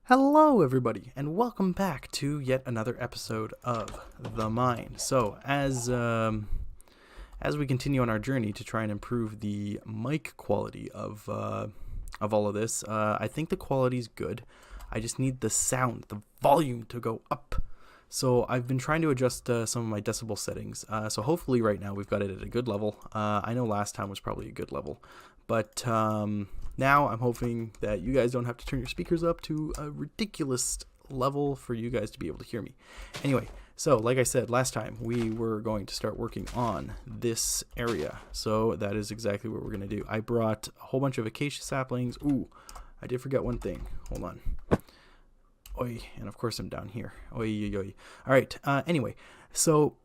Hello, everybody, and welcome back to yet another episode of The Mind. So, as we continue on our journey to try and improve the mic quality of all of this, I think the quality's good. I just need the sound, the volume to go up. So I've been trying to adjust some of my decibel settings. So hopefully right now we've got it at a good level. I know last time was probably a good level, but now I'm hoping that you guys don't have to turn your speakers up to a ridiculous level for you guys to be able to hear me. Anyway, so like I said last time, we were going to start working on this area. So that is exactly what we're going to do. I brought a whole bunch of acacia saplings. Ooh, I did forget one thing. Hold on. Oi, and of course I'm down here. Oi, oi, oi. All right. Anyway, so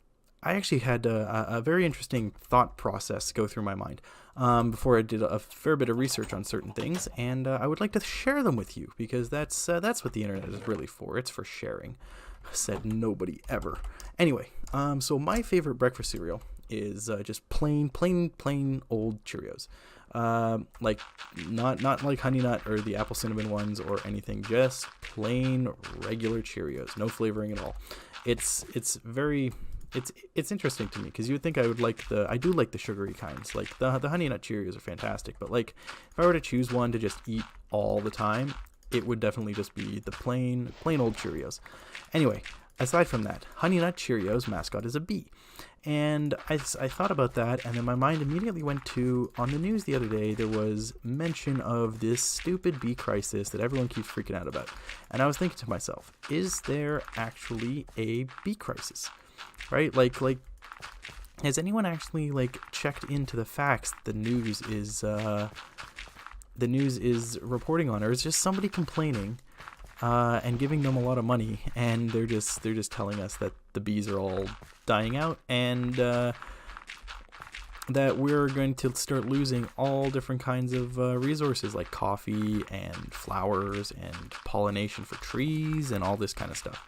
I actually had a very interesting thought process go through my mind before I did a fair bit of research on certain things, and I would like to share them with you because that's what the internet is really for. It's for sharing. Said nobody ever. Anyway, so my favorite breakfast cereal is just plain old Cheerios. Like not like Honey Nut or the apple cinnamon ones or anything, just plain regular Cheerios, no flavoring at all. It's interesting to me because you would think I do like the sugary kinds. Like the Honey Nut Cheerios are fantastic, but like if I were to choose one to just eat all the time, it would definitely just be the plain old Cheerios. Anyway, aside from that, Honey Nut Cheerios mascot is a bee. And I thought about that, and then my mind immediately went to, on the news the other day, there was mention of this stupid bee crisis that everyone keeps freaking out about. And I was thinking to myself, is there actually a bee crisis? Right? Like, has anyone actually, checked into the facts the news is reporting on? Or is just somebody complaining and giving them a lot of money, and they're just telling us that the bees are all dying out, and that we're going to start losing all different kinds of resources like coffee and flowers and pollination for trees and all this kind of stuff.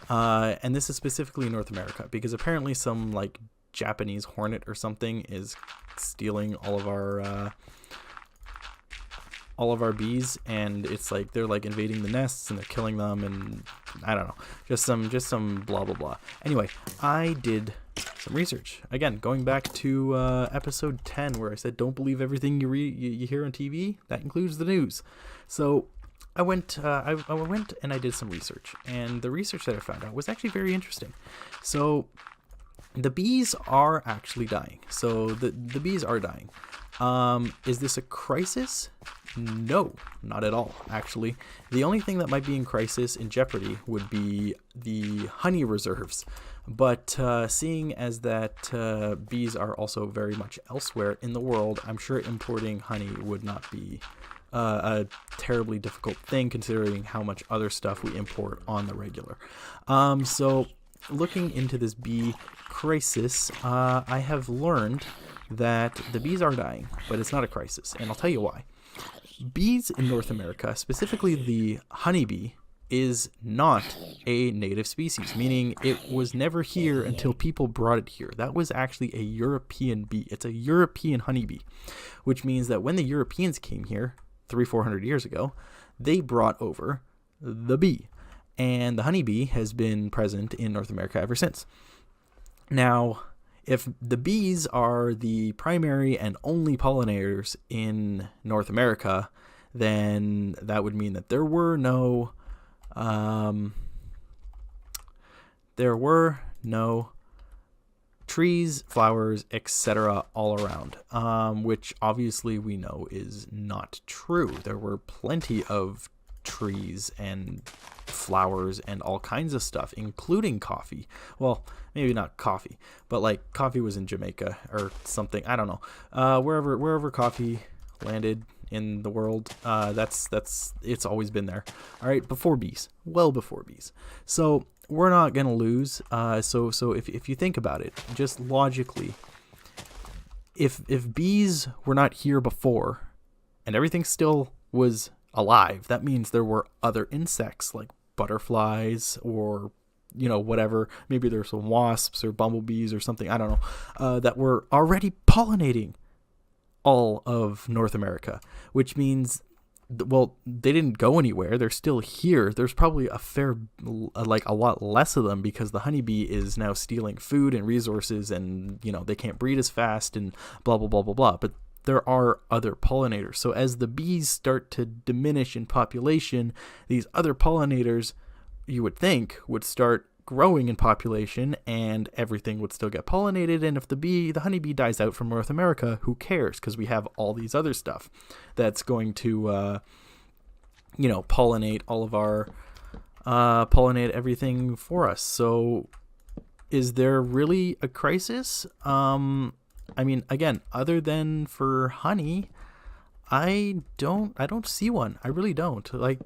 And this is specifically in North America because apparently some like Japanese hornet or something is stealing all of our bees, and it's like they're like invading the nests and they're killing them, and I don't know, just some blah blah blah. Anyway, I did some research again, going back to episode 10 where I said don't believe everything you hear on TV. That includes the news. So I went and I did some research, and the research that I found out was actually very interesting. So the bees are actually dying. So the bees are dying. Is this a crisis? No, not at all, actually. The only thing that might be in crisis, in jeopardy, would be the honey reserves. But seeing as that bees are also very much elsewhere in the world, I'm sure importing honey would not be a terribly difficult thing considering how much other stuff we import on the regular. So looking into this bee crisis, I have learned that the bees are dying, but it's not a crisis, and I'll tell you why. Bees in North America, specifically the honeybee, is not a native species, meaning it was never here until people brought it here. That was actually a European bee. It's a European honeybee, which means that when the Europeans came here 300-400 years ago, they brought over the bee, and the honeybee has been present in North America ever since. Now, if the bees are the primary and only pollinators in North America, then that would mean that there were no trees, flowers, etc. all around, which obviously we know is not true. There were plenty of trees and flowers and all kinds of stuff, including coffee. Well, maybe not coffee, but like coffee was in Jamaica or something. I don't know. Wherever coffee landed in the world, that's it's always been there. All right, before bees, well before bees. So we're not gonna lose. So if you think about it, just logically, if bees were not here before, and everything still was alive, that means there were other insects like butterflies or whatever. Maybe there's some wasps or bumblebees or something, I don't know, that were already pollinating all of North America, which means well, they didn't go anywhere. They're still here. There's probably a lot less of them because the honeybee is now stealing food and resources, and they can't breed as fast and blah blah blah blah blah. But there are other pollinators. So as the bees start to diminish in population, these other pollinators, you would think, would start growing in population, and everything would still get pollinated. And if the honeybee dies out from North America, who cares? Because we have all these other stuff that's going to pollinate all of our pollinate everything for us. So is there really a crisis? I mean, again, other than for honey, I don't see one. I really don't. I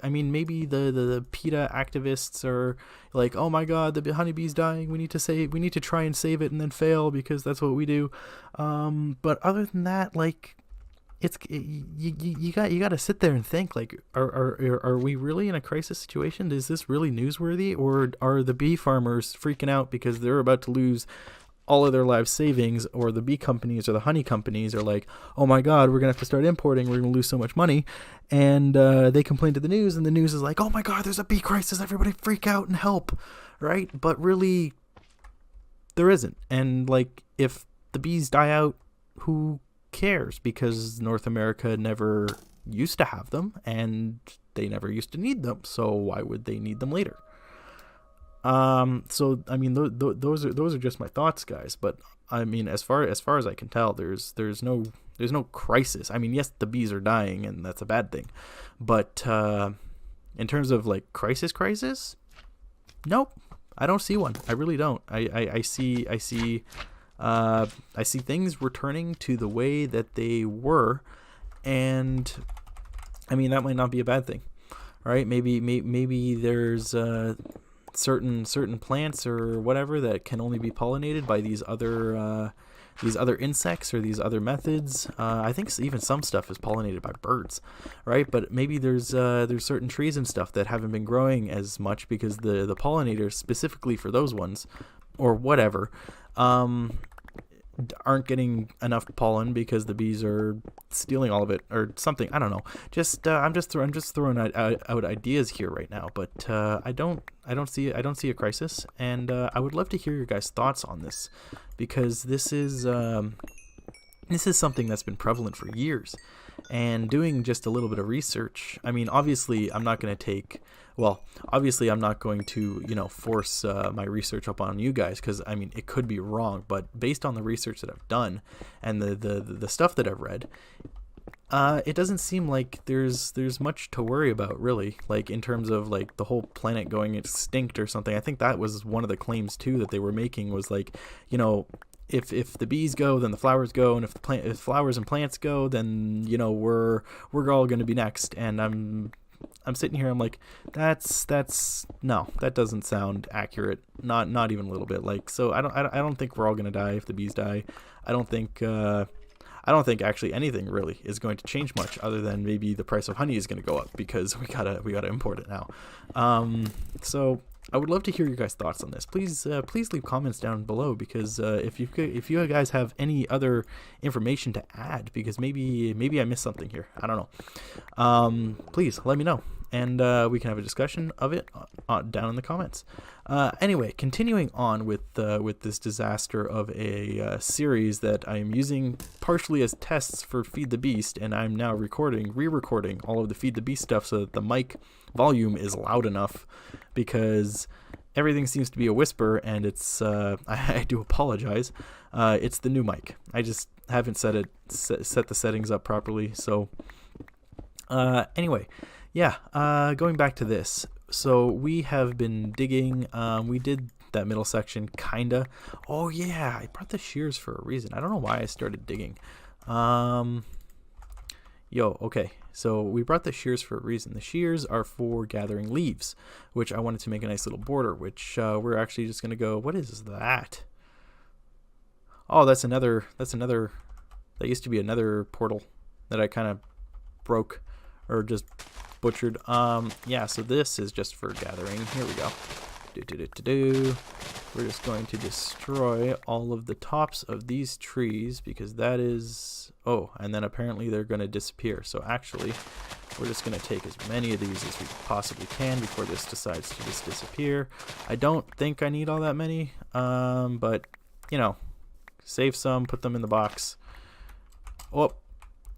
mean, maybe the PETA activists are like, oh my God, the honeybee's dying. We need to try and save it and then fail because that's what we do. But other than that, like, you got to sit there and think, like, are we really in a crisis situation? Is this really newsworthy, or are the bee farmers freaking out because they're about to lose all of their life savings, or the bee companies or the honey companies are like, oh my God, we're gonna have to start importing, we're gonna lose so much money, and they complain to the news, and the news is like, oh my God, there's a bee crisis, everybody freak out and help, right? But really, there isn't. And like, if the bees die out, who cares? Because North America never used to have them, and they never used to need them, so why would they need them later? So I mean, those are just my thoughts, guys. But I mean, as far as I can tell, there's no crisis. I mean, yes, the bees are dying, and that's a bad thing. But in terms of like crisis, nope, I don't see one. I really don't. I see things returning to the way that they were, and I mean, that might not be a bad thing, right? Maybe there's certain plants or whatever that can only be pollinated by these other insects or these other methods. I think even some stuff is pollinated by birds, right? But maybe there's certain trees and stuff that haven't been growing as much because the pollinators specifically for those ones or whatever aren't getting enough pollen because the bees are stealing all of it or something. I don't know. I'm just throwing out ideas here right now, but I don't see a crisis, and I would love to hear your guys' thoughts on this, because this is something that's been prevalent for years. And doing just a little bit of research, I mean, obviously I'm not going to force my research up on you guys, because I mean, it could be wrong, but based on the research that I've done and the stuff that I've read, it doesn't seem like there's much to worry about, really, like in terms of like the whole planet going extinct or something. I think that was one of the claims too that they were making, was like, if the bees go, then the flowers go, and if flowers and plants go, then we're all going to be next. And I'm sitting here, I'm like, that's no, that doesn't sound accurate, not even a little bit. Like, so I don't think we're all going to die if the bees die. I don't think actually anything really is going to change much, other than maybe the price of honey is going to go up because we gotta import it now. So I would love to hear your guys' thoughts on this. Please leave comments down below, because if you guys have any other information to add, because maybe I missed something here. I don't know. Please let me know, and we can have a discussion of it down in the comments. Anyway, continuing on with this disaster of a series that I am using partially as tests for Feed the Beast, and I'm now re-recording all of the Feed the Beast stuff so that the mic volume is loud enough, because everything seems to be a whisper, and it's I do apologize. It's the new mic. I just haven't set the settings up properly. So anyway, yeah, going back to this. So we have been digging. We did that middle section, kinda. Oh yeah, I brought the shears for a reason. I don't know why I started digging. Okay. So we brought the shears for a reason. The shears are for gathering leaves, which I wanted to make a nice little border, which we're actually just going to go, what is that? Oh, that used to be another portal that I kind of broke or just butchered. Yeah, so this is just for gathering. Here we go. We're just going to destroy all of the tops of these trees, because that is... Oh, and then apparently they're going to disappear. So actually, we're just going to take as many of these as we possibly can before this decides to just disappear. I don't think I need all that many, but, you know, save some, put them in the box.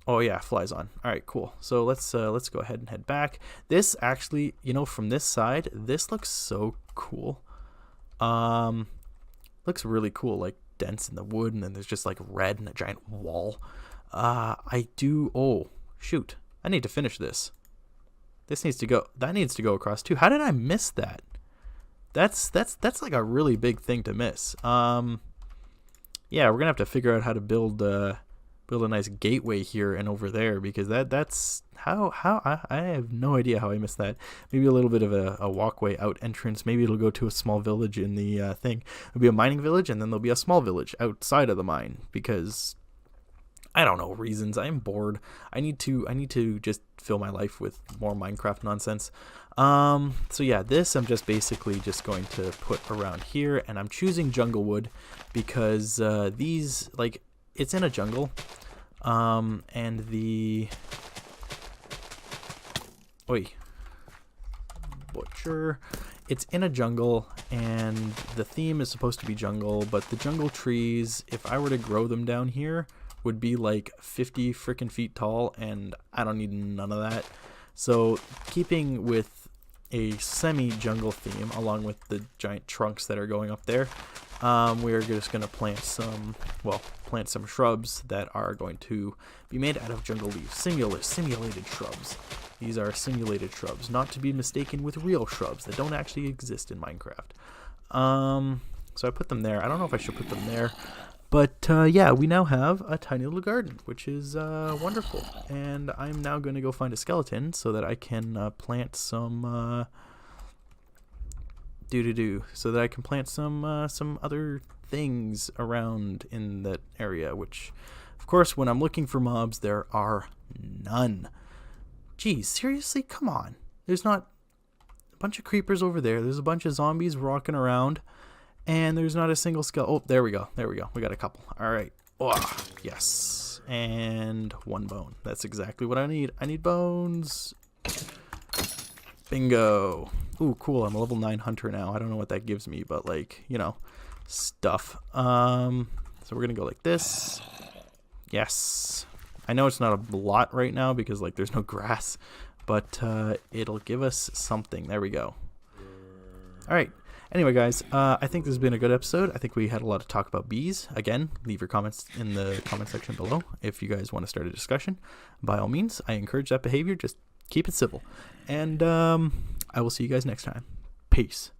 Oh yeah, flies on. All right, cool. So let's go ahead and head back. This actually, you know, from this side, this looks so cool. Looks really cool, like dents in the wood, and then there's just like red and a giant wall. Oh shoot, I need to finish this. This needs to go. That needs to go across too. How did I miss that? That's like a really big thing to miss. Yeah, we're gonna have to figure out how to build a nice gateway here and over there, because that's how I have no idea how I missed that. Maybe a little bit of a walkway out entrance. Maybe it'll go to a small village in the thing. It'll be a mining village, and then there'll be a small village outside of the mine, because I don't know reasons. I'm bored. I need to just fill my life with more Minecraft nonsense. So yeah, this I'm just basically just going to put around here, and I'm choosing jungle wood because these, like, it's in a jungle, and the butcher, it's in a jungle, and the theme is supposed to be jungle, but the jungle trees, if I were to grow them down here, would be like 50 freaking feet tall, and I don't need none of that. So keeping with a semi-jungle theme, along with the giant trunks that are going up there, we are just going to plant some shrubs that are going to be made out of jungle leaves. Simulated shrubs. These are simulated shrubs, not to be mistaken with real shrubs that don't actually exist in Minecraft. So I put them there. I don't know if I should put them there, but yeah, we now have a tiny little garden, which is wonderful. And I'm now going to go find a skeleton so that I can plant some so that I can plant some other things around in that area, which, of course, when I'm looking for mobs, there are none. Geez, seriously? Come on. There's not a bunch of creepers over there. There's a bunch of zombies walking around, and there's not a single skeleton. Oh, there we go. We got a couple. All right. Oh, yes. And one bone. That's exactly what I need. I need bones. Bingo. Ooh, cool. I'm a level 9 hunter now. I don't know what that gives me, but, like, you know, stuff. So we're going to go like this. Yes. I know it's not a lot right now because, like, there's no grass, but it'll give us something. There we go. All right. Anyway, guys, I think this has been a good episode. I think we had a lot to talk about bees. Again, leave your comments in the comment section below if you guys want to start a discussion. By all means, I encourage that behavior. Just keep it civil. And I will see you guys next time. Peace.